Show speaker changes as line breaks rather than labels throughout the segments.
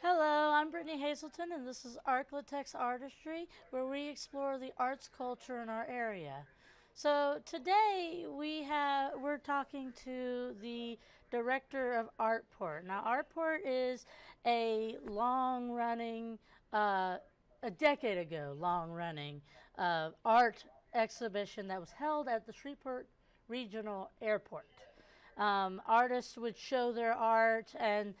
Hello, I'm Brittany Hazelton, and this is Artport Artistry, where we explore the arts culture in our area. So today we're talking to the director of Artport. Now, Artport is a long-running, a decade ago, long-running art exhibition that was held at the Shreveport Regional Airport. Artists would show their art and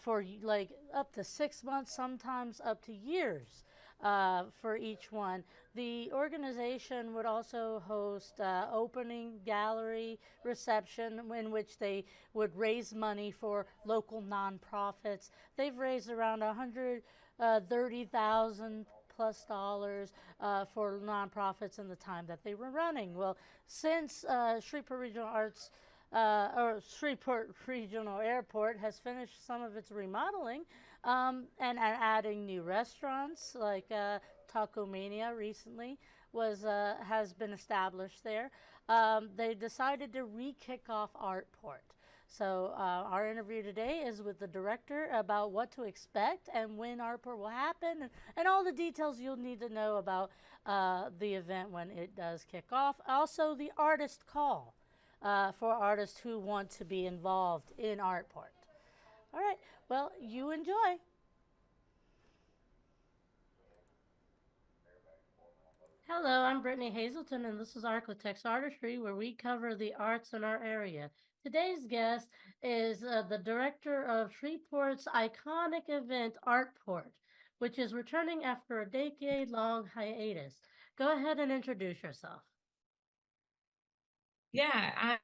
for like up to 6 months, sometimes up to years for each one. The organization would also host opening gallery reception in which they would raise money for local nonprofits. They've raised around 130,000 plus dollars for nonprofits in the time that they were running. Well, since Shreveport Regional Arts or Shreveport Regional Airport has finished some of its remodeling and adding new restaurants like Taco Mania recently has been established there. They decided to re-kick off Artport. So our interview today is with the director about what to expect and when Artport will happen and all the details you'll need to know about the event when it does kick off. Also, the artist call for artists who want to be involved in Artport. All right, well, you enjoy. Hello, I'm Brittany Hazelton, and this is Architects Artistry, where we cover the arts in our area. Today's guest is the director of Shreveport's iconic event, Artport, which is returning after a decade long hiatus. Go ahead and introduce yourself.
Yeah,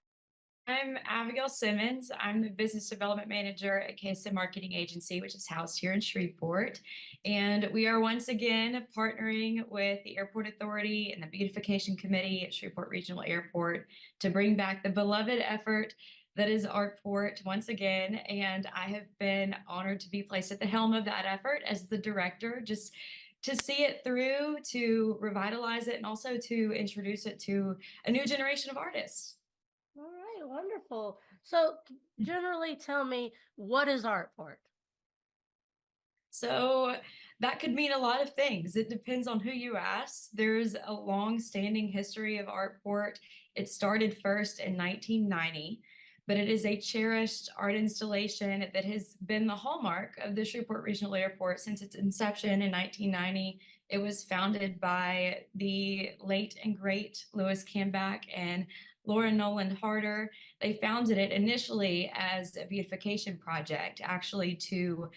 I'm Abigail Simmons. I'm the business development manager at KSLA Marketing Agency, which is housed here in Shreveport. And we are once again partnering with the Airport Authority and the Beautification Committee at Shreveport Regional Airport to bring back the beloved effort that is Artport once again. And I have been honored to be placed at the helm of that effort as the director, just to see it through, to revitalize it, and also to introduce it to a new generation of artists.
All right, wonderful. So, generally, tell me what is Artport?
So that could mean a lot of things. It depends on who you ask. There's a long-standing history of Artport. It started first in 1990, but it is a cherished art installation that has been the hallmark of the Shreveport Regional Airport since its inception in 1990. It was founded by the late and great Louis Camback and Laura Noland Harder. They founded it initially as a beautification project, actually to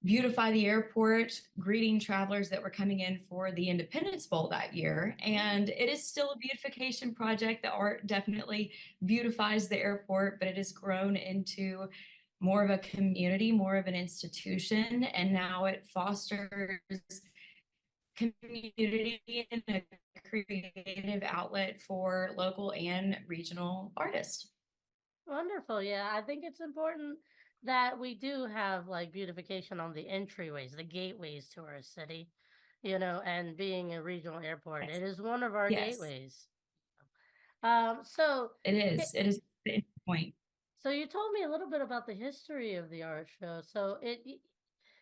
beautify the airport, greeting travelers that were coming in for the Independence Bowl that year. And it is still a beautification project. The art definitely beautifies the airport, but it has grown into more of a community, more of an institution, and now it fosters community and a creative outlet for local and regional artists.
Wonderful. Yeah, I think it's important that we do have like beautification on the entryways, the gateways to our city, and being a regional airport,
Yes.
it is one of our
Yes,
gateways. So,
it
hi-
is. It is the point.
so you told me a little bit about the history of the art show.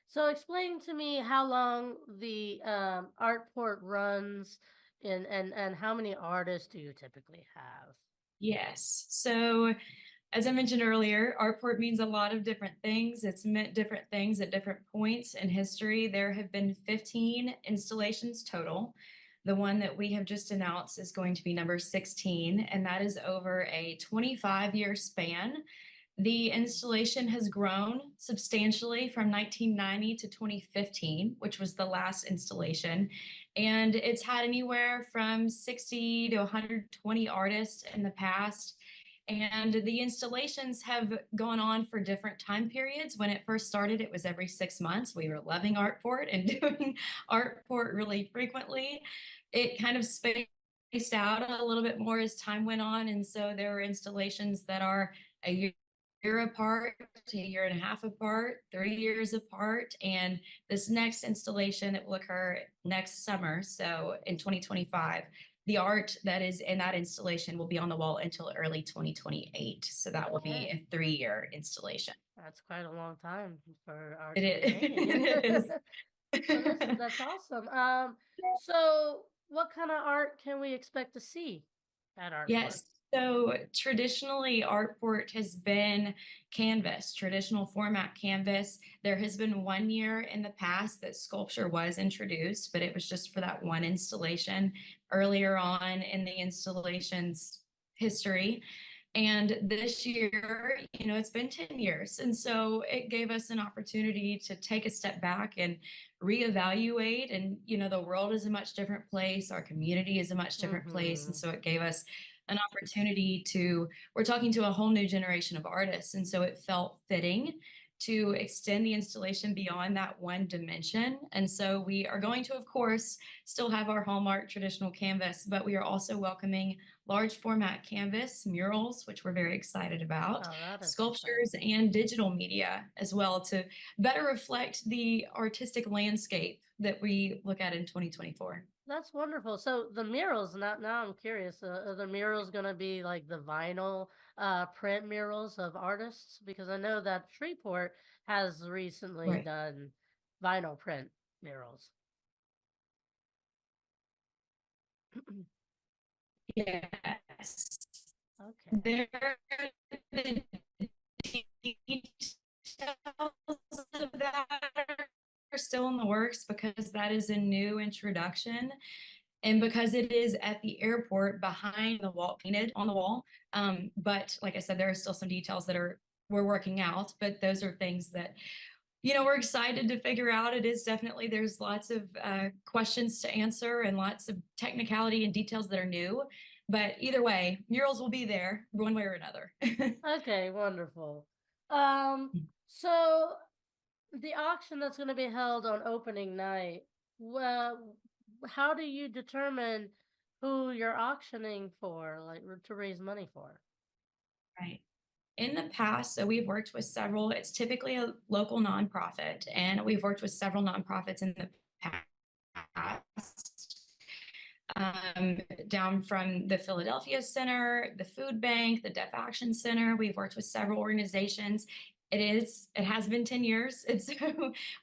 So explain to me how long the Artport runs, and how many artists do you typically have?
Yes. So, as I mentioned earlier, Artport means a lot of different things. It's meant different things at different points in history. There have been 15 installations total. The one that we have just announced is going to be number 16, and that is over a 25-year span. The installation has grown substantially from 1990 to 2015, which was the last installation. And it's had anywhere from 60 to 120 artists in the past. And the installations have gone on for different time periods. When it first started, it was every 6 months. We were loving Artport and doing Artport really frequently. It kind of spaced out a little bit more as time went on. And so there are installations that are a year apart, a year and a half apart, 3 years apart. And this next installation that will occur next summer, so in 2025, the art that is in that installation will be on the wall until early 2028. So that will be
Okay.
a 3 year installation.
That's quite a long time for art
It
to be
is.
made.
It is.
So that's awesome. So what kind of art can we expect to see at Artport?
Yes. So traditionally, Artport has been canvas, traditional format canvas. There has been 1 year in the past that sculpture was introduced, but it was just for that one installation earlier on in the installation's history. And this year, it's been 10 years. And so it gave us an opportunity to take a step back and reevaluate. And, the world is a much different place. Our community is a much different place. And
Mm-hmm.
so it gave us an opportunity we're talking to a whole new generation of artists. And so it felt fitting to extend the installation beyond that one dimension. And so we are going to, of course, still have our hallmark traditional canvas, but we are also welcoming large format canvas, murals, which we're very excited about,
Oh, that is
sculptures,
exciting.
and digital media as well to better reflect the artistic landscape that we look at in 2024.
That's wonderful. So the murals, now I'm curious. Are the murals going to be like the vinyl print murals of artists? Because I know that Shreveport has recently
Right.
done vinyl print murals.
Yes.
Okay.
There the details of that are still in the works because that is a new introduction. And because it is at the airport behind the wall, painted on the wall. But like I said, there are still some details that we're working out, but those are things that, we're excited to figure out. It is definitely, there's lots of questions to answer and lots of technicality and details that are new. But either way, murals will be there one way or another.
Okay, wonderful. Um, so the auction that's going to be held on opening night, well, how do you determine who you're auctioning for, like to raise money for?
Right. In the past, so we've worked with several, it's typically a local nonprofit, and we've worked with several nonprofits in the past, down from the Philadelphia Center, the Food Bank, the Deaf Action Center. We've worked with several organizations. It has been 10 years. And so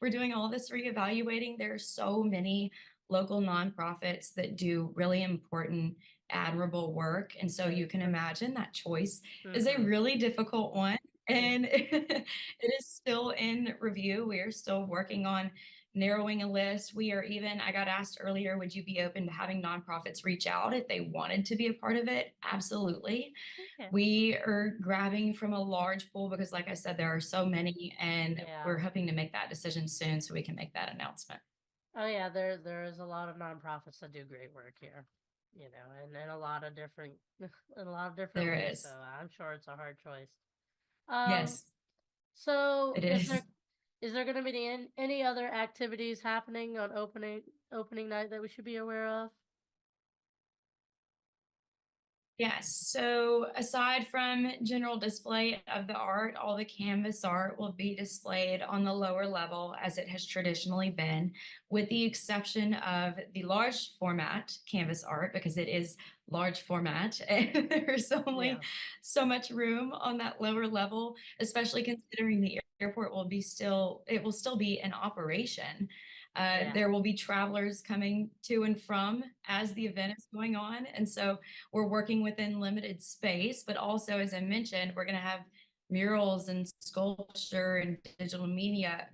we're doing all this reevaluating. There are so many local nonprofits that do really important, admirable work. And so you can imagine that choice is a
Mm-hmm.
really difficult one. And it is still in review. We are still working on narrowing a list. I got asked earlier, would you be open to having nonprofits reach out if they wanted to be a part of it? Absolutely.
Okay.
We are grabbing from a large pool because, like I said, there are so many, and
Yeah.
we're hoping to make that decision soon so we can make that announcement.
Oh yeah, there is a lot of nonprofits that do great work here, and in a lot of different in a lot of different
There
ways. So
is.
I'm sure it's a hard choice. Um,
Yes,
so
it
is
is.
there going to be any other activities happening on opening night that we should be aware of?
Yes. So aside from general display of the art, all the canvas art will be displayed on the lower level as it has traditionally been, with the exception of the large format canvas art, because it is large format and there's only
Yeah.
so much room on that lower level, especially considering the airport it will still be in operation.
Yeah.
There will be travelers coming to and from as the event is going on. And so we're working within limited space, but also, as I mentioned, we're going to have murals and sculpture and digital media,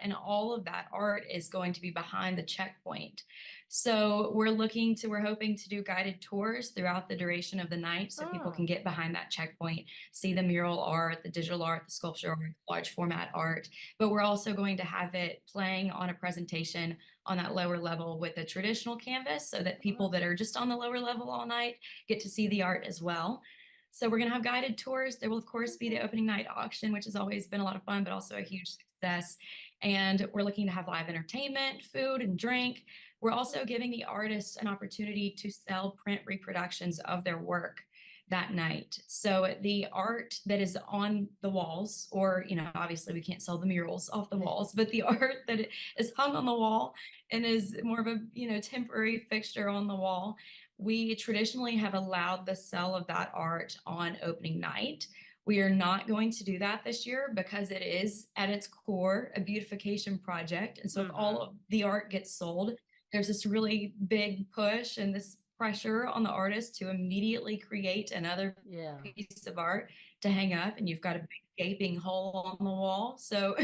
and all of that art is going to be behind the checkpoint. So we're hoping to do guided tours throughout the duration of the night so people can
Oh.
get behind that checkpoint, see the mural art, the digital art, the sculpture art, large format art. But we're also going to have it playing on a presentation on that lower level with a traditional canvas so that people that are just on the lower level all night get to see the art as well. So we're going to have guided tours. There will, of course, be the
Okay.
opening night auction, which has always been a lot of fun, but also a huge success. And we're looking to have live entertainment, food, and drink. We're also giving the artists an opportunity to sell print reproductions of their work that night. So the art that is on the walls, or, obviously we can't sell the murals off the walls, but the art that is hung on the wall and is more of a, temporary fixture on the wall, we traditionally have allowed the sale of that art on opening night. We are not going to do that this year because it is at its core a beautification project. And so if all
Mm-hmm.
of the art gets sold, there's this really big push and this pressure on the artist to immediately create another
Yeah.
piece of art to hang up, and you've got a big gaping hole on the wall. So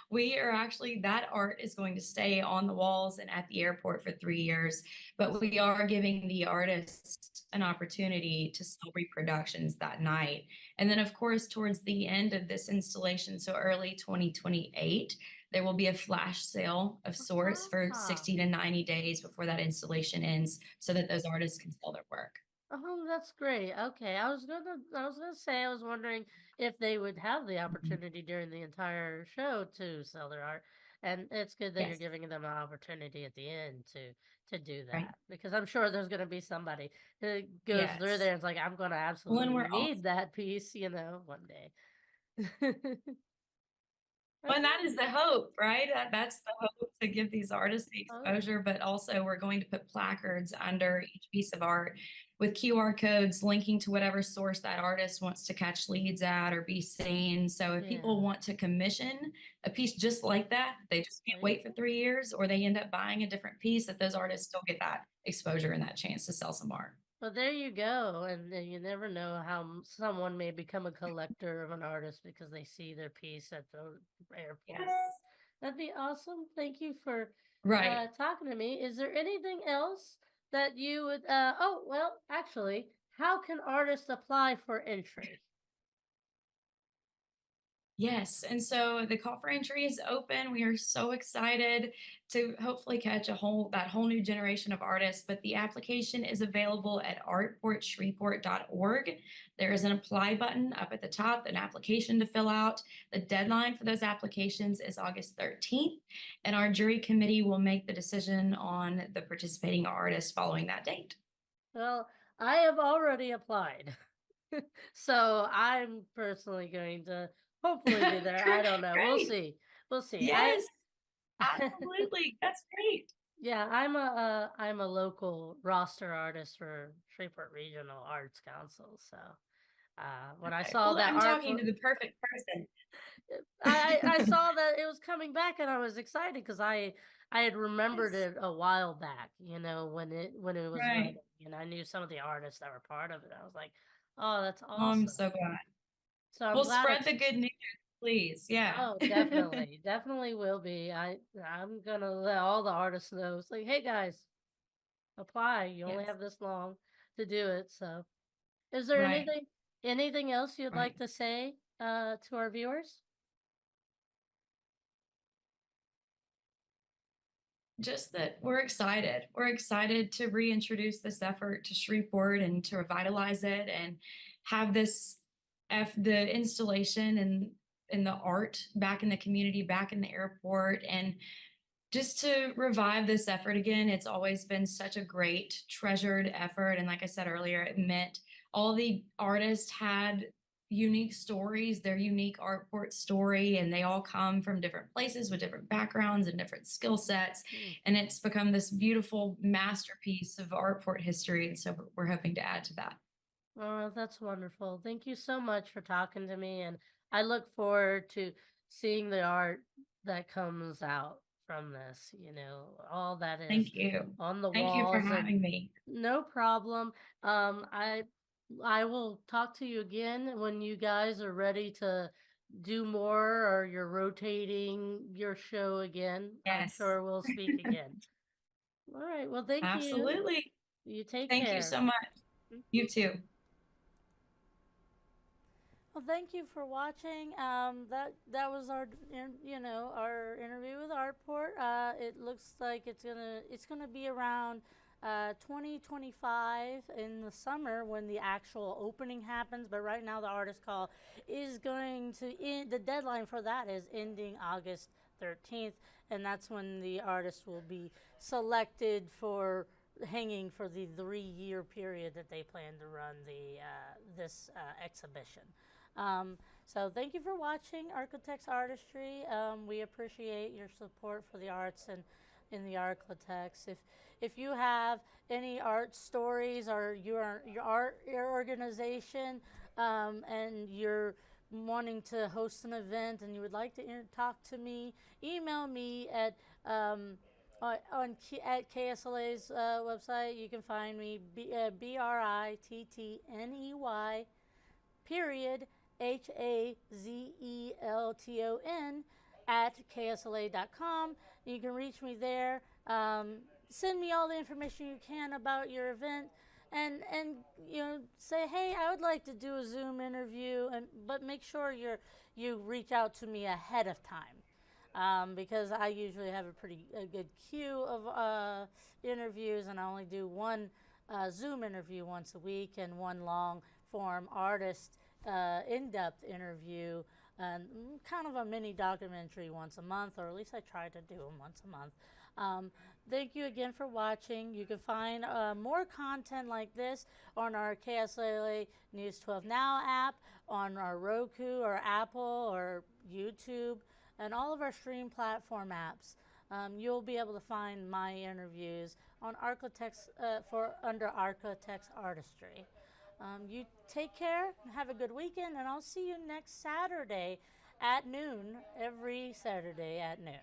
we are actually, that art is going to stay on the walls and at the airport for 3 years, but we are giving the artists an opportunity to sell reproductions that night. And then, of course, towards the end of this installation, so early 2028, there will be a flash sale of sorts for
Ah.
60 to 90 days before that installation ends so that those artists can sell their work.
Oh, that's great. Okay, I was gonna say, I was wondering if they would have the
Mhm.
opportunity during the entire show to sell their art, and it's good that you're
Yes,
giving them an opportunity at the end to do
right.
that, because I'm sure there's gonna be somebody who goes through
Yes.
there and is like, I'm gonna
Well, and
absolutely
we're also,
need that piece, one day.
well, and that
Okay.
is the hope, right? That's the hope, to give these artists the
Oh yeah.
exposure, but also we're going to put placards under each piece of art with QR codes linking to whatever source that artist wants to catch leads at or be seen. So if people
Yeah.
want to commission a piece just like that, they just
There
can't
you
wait for
go.
3 years, or they end up buying a different piece, that those artists still get that exposure and that chance to sell some art.
Well, there you go, and you never know how someone may become a collector of an artist because they see their piece at the airport.
Yes.
That'd be awesome. Thank you for
Right.
talking to me. Is there anything else that you would? Oh, well, actually, how can artists apply for entry?
Yes, and so the call for entry is open. We are so excited to hopefully catch that whole new generation of artists, but the application is available at artportshreveport.org. There is an apply button up at the top, an application to fill out. The deadline for those applications is August 13th, and our jury committee will make the decision on the participating artists following that date.
Well, I have already applied. So I'm personally going to hopefully be there. I don't know. We'll
Great.
see. We'll see. I
Yes, absolutely. That's great.
Yeah, I'm a local roster artist for Shreveport Regional Arts Council. So when I
Okay.
saw
Well,
that
I'm
art,
talking to the perfect person.
I saw that it was coming back, and I was excited because I had remembered
Yes.
it a while back. When it was running,
Right.
and I knew some of the artists that were part of it. I was like, oh, that's
Oh, I'm
awesome.
so glad.
So I'm
Well,
glad
spread the good news, please. Yeah.
Oh, definitely. Definitely will be. I'm gonna let all the artists know. It's like, hey guys, apply. You only
Yes.
have this long to do it. So, is there
Right.
anything else you'd
Right.
like to say to our viewers?
Just that we're excited. We're excited to reintroduce this effort to Shreveport and to revitalize it and have the installation and the art back in the community, back in the airport, and just to revive this effort again. It's always been such a great, treasured effort. And like I said earlier, it meant all the artists had unique stories, their unique Artport story, and they all come from different places with different backgrounds and different skill sets.
Hmm.
And it's become this beautiful masterpiece of Artport history. And so we're hoping to add to that.
Oh, that's wonderful. Thank you so much for talking to me, and I look forward to seeing the art that comes out from this. All that is
Thank you.
on the
Thank you for
walls, and
having me.
no problem. Um, I I will talk to you again when you guys are ready to do more, or you're rotating your show again. I'm
Yes,
sure we'll speak again. All right. Well, thank you.
absolutely.
You take
Thank you
care.
so much. You
Mhm.
too.
Well, thank you for watching. That was our interview with Artport. It looks like it's gonna be around 2025 in the summer when the actual opening happens. But right now, the artist call is going to end. The deadline for that is ending August 13th, and that's when the artist will be selected for hanging for the 3-year period that they plan to run this exhibition. So thank you for watching Architects Artistry. We appreciate your support for the arts and in the Architects. If you have any art stories, or your art your organization and you're wanting to host an event and you would like to talk to me, email me at at KSLA's website. You can find me BRITTNEY period HAZELTON at ksla.com. You can reach me there. Send me all the information you can about your event, and say, hey, I would like to do a Zoom interview, but make sure you reach out to me ahead of time. Because I usually have a good queue of interviews, and I only do one Zoom interview once a week and one long form artist in-depth interview, and kind of a mini documentary once a month, or at least I try to do them once a month. Thank you again for watching. You can find more content like this on our KSLA News 12 Now app, on our Roku or Apple or YouTube, and all of our stream platform apps. You'll be able to find my interviews on Architects under Architects Artistry. You take care, have a good weekend, and I'll see you next Saturday at noon, every Saturday at noon.